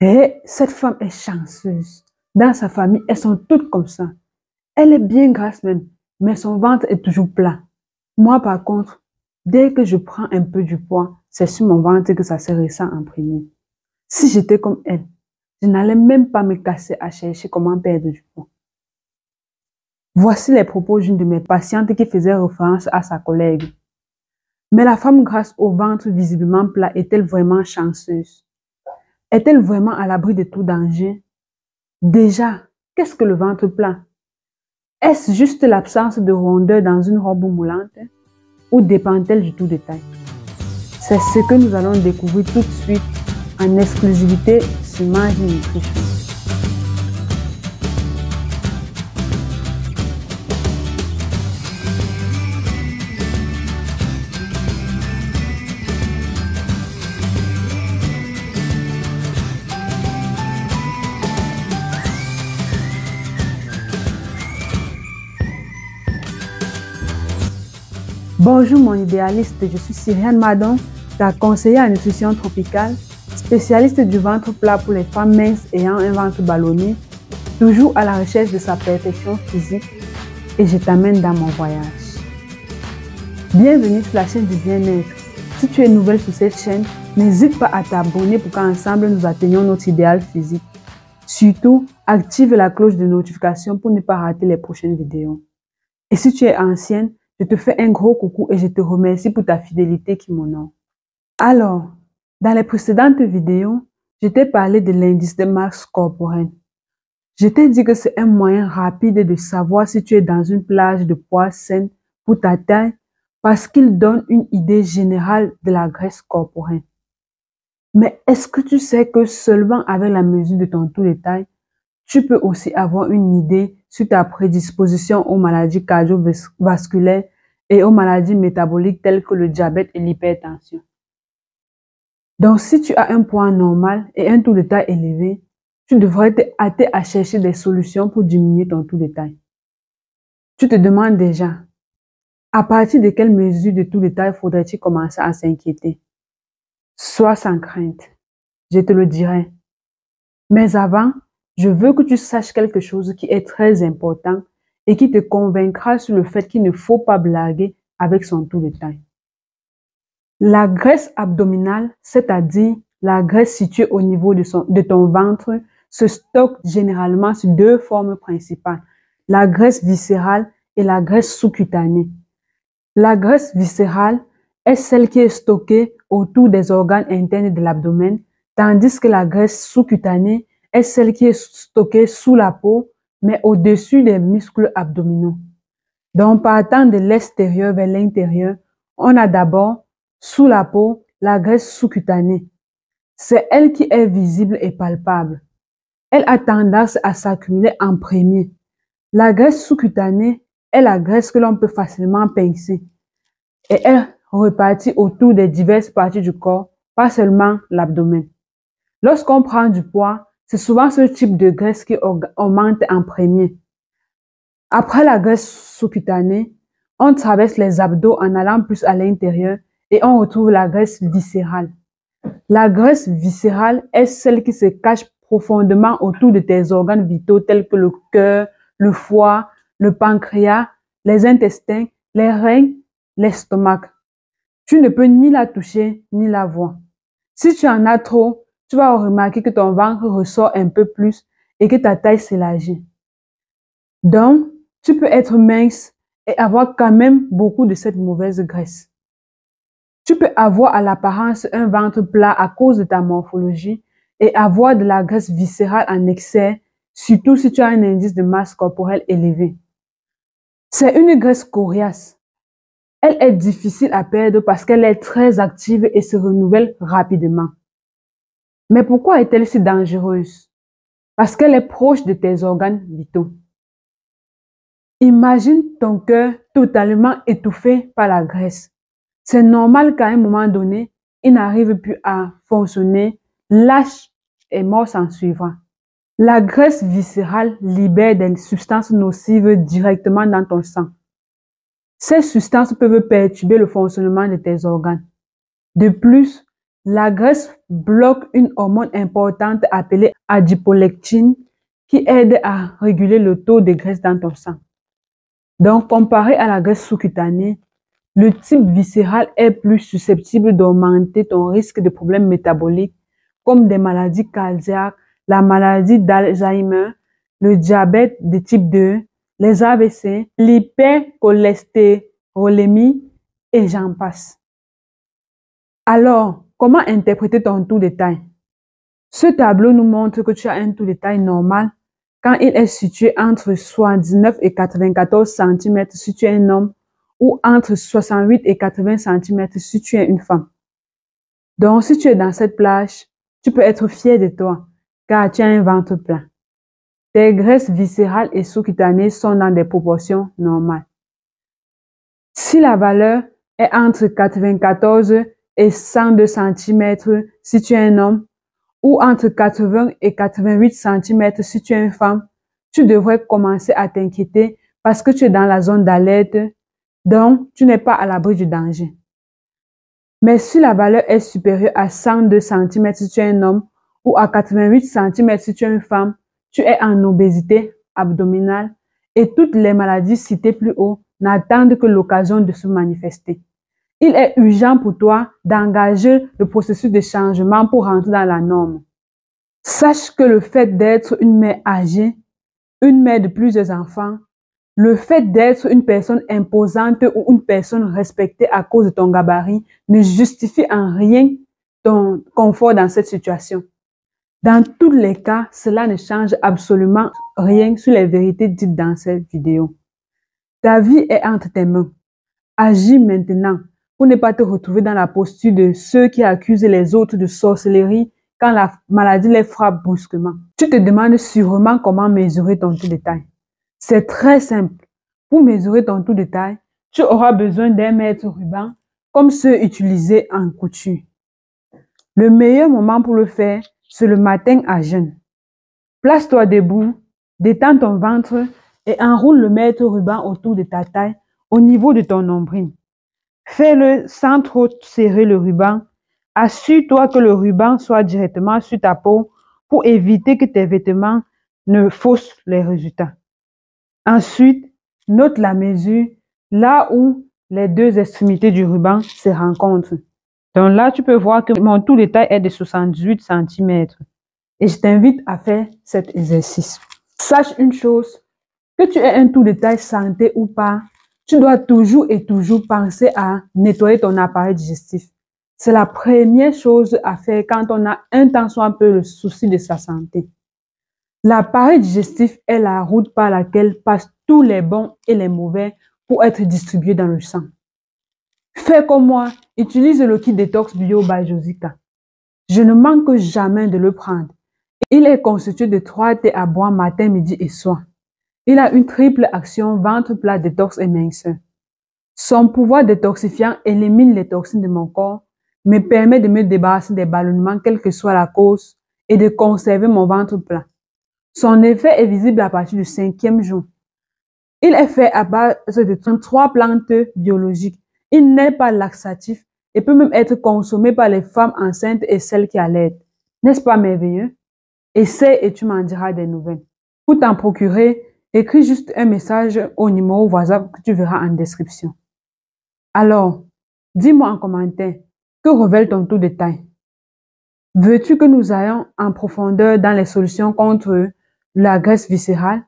Et cette femme est chanceuse. Dans sa famille, elles sont toutes comme ça. Elle est bien grasse même, mais son ventre est toujours plat. Moi, par contre, dès que je prends un peu du poids, c'est sur mon ventre que ça se ressent en premier. Si j'étais comme elle, je n'allais même pas me casser à chercher comment perdre du poids. Voici les propos d'une de mes patientes qui faisait référence à sa collègue. Mais la femme grasse au ventre visiblement plat est-elle vraiment chanceuse? Est-elle vraiment à l'abri de tout danger? Déjà, qu'est-ce que le ventre plat? Est-ce juste l'absence de rondeur dans une robe moulante? Ou dépend-elle du tout détail? C'est ce que nous allons découvrir tout de suite en exclusivité sur Magie Nutrition. Bonjour mon idéaliste, je suis Cyriane Madon, ta conseillère en nutrition tropicale, spécialiste du ventre plat pour les femmes minces ayant un ventre ballonné, toujours à la recherche de sa perfection physique, et je t'amène dans mon voyage. Bienvenue sur la chaîne du bien-être. Si tu es nouvelle sur cette chaîne, n'hésite pas à t'abonner pour qu'ensemble nous atteignions notre idéal physique. Surtout, active la cloche de notification pour ne pas rater les prochaines vidéos. Et si tu es ancienne, je te fais un gros coucou et je te remercie pour ta fidélité qui m'honore. Alors, dans les précédentes vidéos, je t'ai parlé de l'indice de masse corporelle. Je t'ai dit que c'est un moyen rapide de savoir si tu es dans une plage de poids saine pour ta taille parce qu'il donne une idée générale de la graisse corporelle. Mais est-ce que tu sais que seulement avec la mesure de ton taux de taille, tu peux aussi avoir une idée sur ta prédisposition aux maladies cardiovasculaires et aux maladies métaboliques telles que le diabète et l'hypertension. Donc, si tu as un poids normal et un taux de taille élevé, tu devrais te hâter à chercher des solutions pour diminuer ton taux de taille. Tu te demandes déjà, à partir de quelle mesure de taux de taille faudrait-il commencer à s'inquiéter? Sois sans crainte, je te le dirai. Mais avant, je veux que tu saches quelque chose qui est très important et qui te convaincra sur le fait qu'il ne faut pas blaguer avec son taux de taille. La graisse abdominale, c'est-à-dire la graisse située au niveau de ton ventre, se stocke généralement sur deux formes principales, la graisse viscérale et la graisse sous-cutanée. La graisse viscérale est celle qui est stockée autour des organes internes de l'abdomen, tandis que la graisse sous-cutanée est celle qui est stockée sous la peau, mais au-dessus des muscles abdominaux. Donc, partant de l'extérieur vers l'intérieur, on a d'abord, sous la peau, la graisse sous-cutanée. C'est elle qui est visible et palpable. Elle a tendance à s'accumuler en premier. La graisse sous-cutanée est la graisse que l'on peut facilement pincer. Et elle repartit autour des diverses parties du corps, pas seulement l'abdomen. Lorsqu'on prend du poids, c'est souvent ce type de graisse qui augmente en premier. Après la graisse sous-cutanée, on traverse les abdos en allant plus à l'intérieur et on retrouve la graisse viscérale. La graisse viscérale est celle qui se cache profondément autour de tes organes vitaux tels que le cœur, le foie, le pancréas, les intestins, les reins, l'estomac. Tu ne peux ni la toucher ni la voir. Si tu en as trop, tu vas remarquer que ton ventre ressort un peu plus et que ta taille s'élargit. Donc, tu peux être mince et avoir quand même beaucoup de cette mauvaise graisse. Tu peux avoir à l'apparence un ventre plat à cause de ta morphologie et avoir de la graisse viscérale en excès, surtout si tu as un indice de masse corporelle élevé. C'est une graisse coriace. Elle est difficile à perdre parce qu'elle est très active et se renouvelle rapidement. Mais pourquoi est-elle si dangereuse? Parce qu'elle est proche de tes organes vitaux. Imagine ton cœur totalement étouffé par la graisse. C'est normal qu'à un moment donné, il n'arrive plus à fonctionner, lâche et mort s'en suivra. La graisse viscérale libère des substances nocives directement dans ton sang. Ces substances peuvent perturber le fonctionnement de tes organes. De plus, La graisse bloque une hormone importante appelée adipolectine qui aide à réguler le taux de graisse dans ton sang. Donc, comparé à la graisse sous-cutanée, le type viscéral est plus susceptible d'augmenter ton risque de problèmes métaboliques comme des maladies cardiaques, la maladie d'Alzheimer, le diabète de type 2, les AVC, l'hypercholestérolémie et j'en passe. Alors, comment interpréter ton taux de taille? Ce tableau nous montre que tu as un taux de taille normal quand il est situé entre 79 et 94 cm si tu es un homme ou entre 68 et 80 cm si tu es une femme. Donc, si tu es dans cette plage, tu peux être fier de toi car tu as un ventre plein. Tes graisses viscérales et sous-cutanées sont dans des proportions normales. Si la valeur est entre 94 et 102 cm si tu es un homme, ou entre 80 et 88 cm si tu es une femme, tu devrais commencer à t'inquiéter parce que tu es dans la zone d'alerte, donc tu n'es pas à l'abri du danger. Mais si la valeur est supérieure à 102 cm si tu es un homme, ou à 88 cm si tu es une femme, tu es en obésité abdominale et toutes les maladies citées plus haut n'attendent que l'occasion de se manifester. Il est urgent pour toi d'engager le processus de changement pour rentrer dans la norme. Sache que le fait d'être une mère âgée, une mère de plusieurs enfants, le fait d'être une personne imposante ou une personne respectée à cause de ton gabarit ne justifie en rien ton confort dans cette situation. Dans tous les cas, cela ne change absolument rien sur les vérités dites dans cette vidéo. Ta vie est entre tes mains. Agis maintenant pour ne pas te retrouver dans la posture de ceux qui accusent les autres de sorcellerie quand la maladie les frappe brusquement. Tu te demandes sûrement comment mesurer ton taux de taille. C'est très simple. Pour mesurer ton taux de taille, tu auras besoin d'un mètre ruban comme ceux utilisés en couture. Le meilleur moment pour le faire, c'est le matin à jeun. Place-toi debout, détends ton ventre et enroule le mètre ruban autour de ta taille au niveau de ton nombril. Fais-le sans trop serrer le ruban. Assure-toi que le ruban soit directement sur ta peau pour éviter que tes vêtements ne faussent les résultats. Ensuite, note la mesure là où les deux extrémités du ruban se rencontrent. Donc là, tu peux voir que mon taux de taille est de 78 cm. Et je t'invite à faire cet exercice. Sache une chose, que tu aies un taux de taille santé ou pas, tu dois toujours et toujours penser à nettoyer ton appareil digestif. C'est la première chose à faire quand on a un tant soit peu le souci de sa santé. L'appareil digestif est la route par laquelle passent tous les bons et les mauvais pour être distribués dans le sang. Fais comme moi, utilise le kit détox bio by Josica. Je ne manque jamais de le prendre. Il est constitué de 3 thés à boire matin, midi et soir. Il a une triple action ventre plat, détox et minceur. Son pouvoir détoxifiant élimine les toxines de mon corps, me permet de me débarrasser des ballonnements quelle que soit la cause et de conserver mon ventre plat. Son effet est visible à partir du 5e jour. Il est fait à base de 33 plantes biologiques. Il n'est pas laxatif et peut même être consommé par les femmes enceintes et celles qui allaitent. N'est-ce pas merveilleux? Essaie et tu m'en diras des nouvelles. Pour t'en procurer, écris juste un message au numéro WhatsApp que tu verras en description. Alors, dis-moi en commentaire, que révèle ton taux de taille? Veux-tu que nous allions en profondeur dans les solutions contre la graisse viscérale?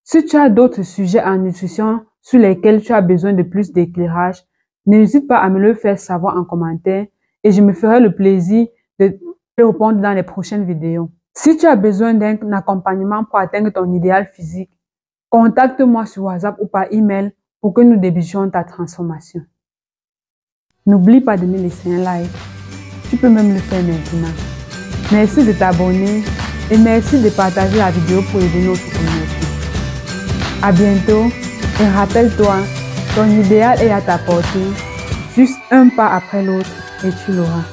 Si tu as d'autres sujets en nutrition sur lesquels tu as besoin de plus d'éclairage, n'hésite pas à me le faire savoir en commentaire et je me ferai le plaisir de te répondre dans les prochaines vidéos. Si tu as besoin d'un accompagnement pour atteindre ton idéal physique, contacte-moi sur WhatsApp ou par email pour que nous débutions ta transformation. N'oublie pas de me laisser un like. Tu peux même le faire maintenant. Merci de t'abonner et merci de partager la vidéo pour aider notre communauté. À bientôt et rappelle-toi, ton idéal est à ta portée. Juste un pas après l'autre et tu l'auras.